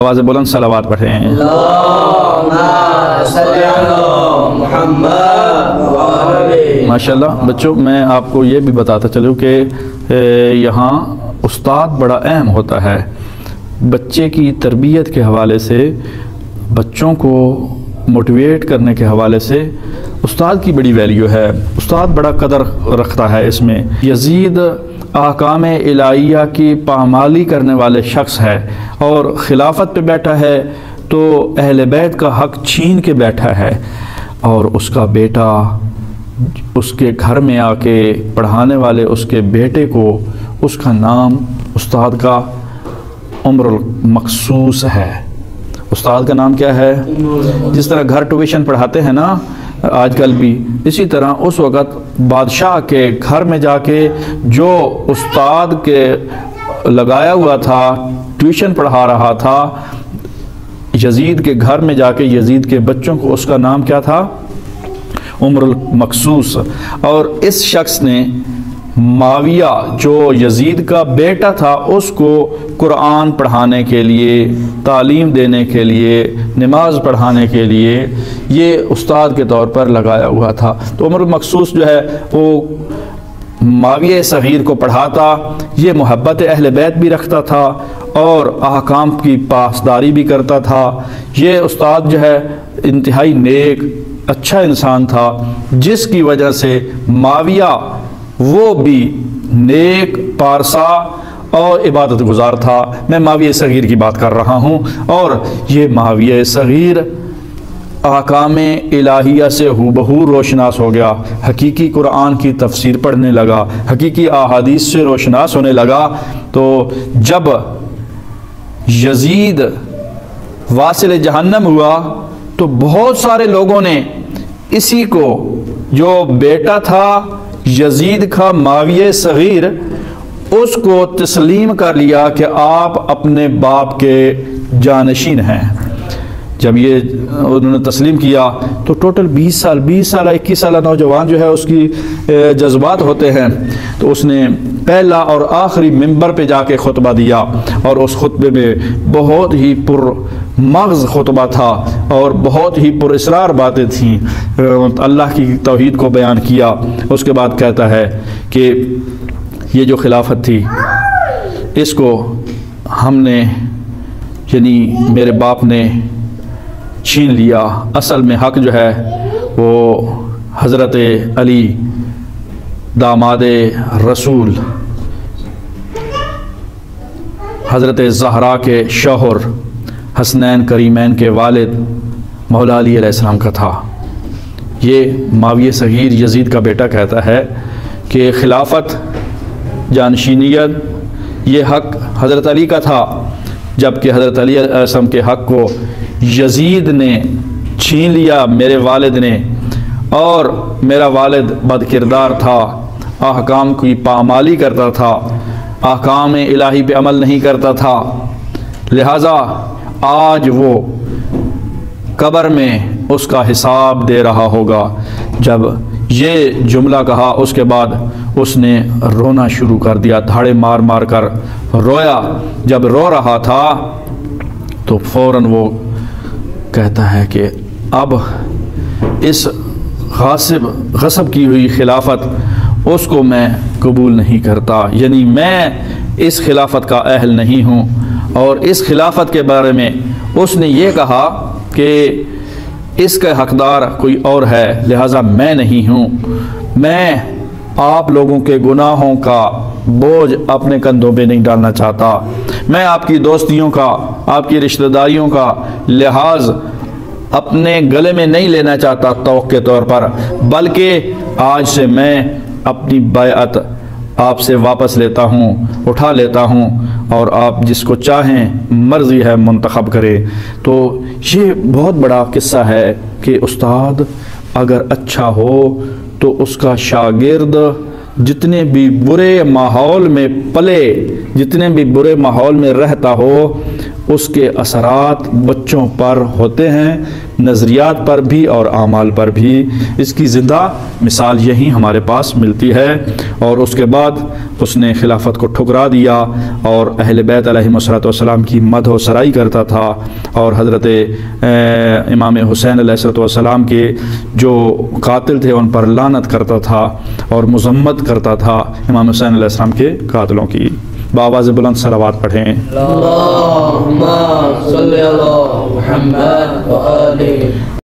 आवाज़ बुलंद सलावत पढ़ें। माशाल्लाह। बच्चों, मैं आपको ये भी बताता चलूँ कि यहाँ उस्ताद बड़ा अहम होता है। बच्चे की तरबियत के हवाले से, बच्चों को मोटिवेट करने के हवाले से उस्ताद की बड़ी वैल्यू है। उस्ताद बड़ा कदर रखता है इसमें। यजीद अहकाम इलाहिया की पामाली करने वाले शख्स है और खिलाफत पे बैठा है तो अहले बैत का हक छीन के बैठा है, और उसका बेटा उसके घर में आके पढ़ाने वाले उसके बेटे को उसका नाम उस्ताद का उम्रुल मखसूस है। उस्ताद का नाम क्या है? जिस तरह घर ट्यूशन पढ़ाते हैं ना आजकल भी, इसी तरह उस वक़्त बादशाह के घर में जाके जो उस्ताद के लगाया हुआ था, ट्यूशन पढ़ा रहा था, यजीद के घर में जाके यजीद के बच्चों को उसका नाम क्या था? उम्रुल मखसूस। और इस शख्स ने माविया जो यजीद का बेटा था उसको कुरान पढ़ाने के लिए, तालीम देने के लिए, नमाज पढ़ाने के लिए ये उस्ताद के तौर पर लगाया हुआ था। तो उम्रुल मखसूस जो है वो माविया सगीर को पढ़ाता, ये मोहब्बत अहले बैत भी रखता था और अहकाम की पासदारी भी करता था। ये उस्ताद जो है इंतहाई नेक अच्छा इंसान था, जिसकी वजह से माविया वो भी नेक, पारसा और इबादत गुजार था। मैं माविया सगीर की बात कर रहा हूँ। और ये माविया सगीर अहकाम इलाहिया से हूबहू रोशनास हो गया, हकीकी कुरान की तफसीर पढ़ने लगा, हकीकी अहादीस से रोशनास होने लगा। तो जब यजीद वासिल जहन्नम हुआ तो बहुत सारे लोगों ने इसी को, जो बेटा था यजीद का माविया सगीर, उसको तस्लीम कर लिया कि आप अपने बाप के जानशीन हैं। जब ये उन्होंने तस्लीम किया तो टोटल 20 साल 21 साल नौजवान जो है उसकी जज्बात होते हैं। तो उसने पहला और आखिरी मिंबर पे जाके खुतबा दिया और उस खुतबे में बहुत ही पुरमग़ज़ खुतबा था और बहुत ही पुरअसरार बातें थीं। अल्लाह की तौहीद को बयान किया। उसके बाद कहता है कि ये जो खिलाफत थी इसको हमने, यानी मेरे बाप ने छीन लिया। असल में हक जो है वो हज़रत अली दामादे रसूल, हज़रत ज़हरा के शौहर, हसनैन करीमैन के वालिद मौला अली अलैहिस्सलाम का था। ये माविया सगीर यजीद का बेटा कहता है कि खिलाफत, जानशीनियत, ये हक हज़रत अली का था, जबकि हज़रत अली अलैहिस्सलाम के हक को यजीद ने छीन लिया, मेरे वालिद ने। और मेरा वालिद बदकिरदार था, अहकाम की पामाली करता था, अहकाम इलाही पे अमल नहीं करता था, लिहाजा आज वो कब्र में उसका हिसाब दे रहा होगा। जब ये जुमला कहा उसके बाद उसने रोना शुरू कर दिया, धाड़े मार मार कर रोया। जब रो रहा था तो फ़ौरन वो कहता है कि अब इस गसब की हुई खिलाफत उसको मैं कबूल नहीं करता, यानी मैं इस खिलाफत का अहल नहीं हूँ। और इस खिलाफत के बारे में उसने ये कहा कि इसका हकदार कोई और है, लिहाजा मैं नहीं हूँ। मैं आप लोगों के गुनाहों का बोझ अपने कंधों पे नहीं डालना चाहता। मैं आपकी दोस्तियों का, आपकी रिश्तेदारियों का लिहाज अपने गले में नहीं लेना चाहता तौक़ के तौर पर, बल्कि आज से मैं अपनी बैअत आपसे वापस लेता हूँ, उठा लेता हूँ, और आप जिसको चाहें मर्ज़ी है मुंतखब करें। तो ये बहुत बड़ा किस्सा है कि उस्ताद अगर अच्छा हो तो उसका शागिर्द जितने भी बुरे माहौल में पले, जितने भी बुरे माहौल में रहता हो, उसके असरात बच्चों पर होते हैं, नज़रियात पर भी और आमाल पर भी। इसकी ज़िंदा मिसाल यही हमारे पास मिलती है। और उसके बाद اس نے خلافت کو ٹھکرا دیا اور اہل بیت علیہم السلام کی مدح و سرائی کرتا تھا، اور حضرت امام حسین علیہ السلام کے جو قاتل تھے ان پر لعنت کرتا تھا اور مذمت کرتا تھا امام حسین علیہ السلام کے قاتلوں کی۔ بآواز بلند صلوات پڑھیں۔ اللہم صلی علی محمد و آلہ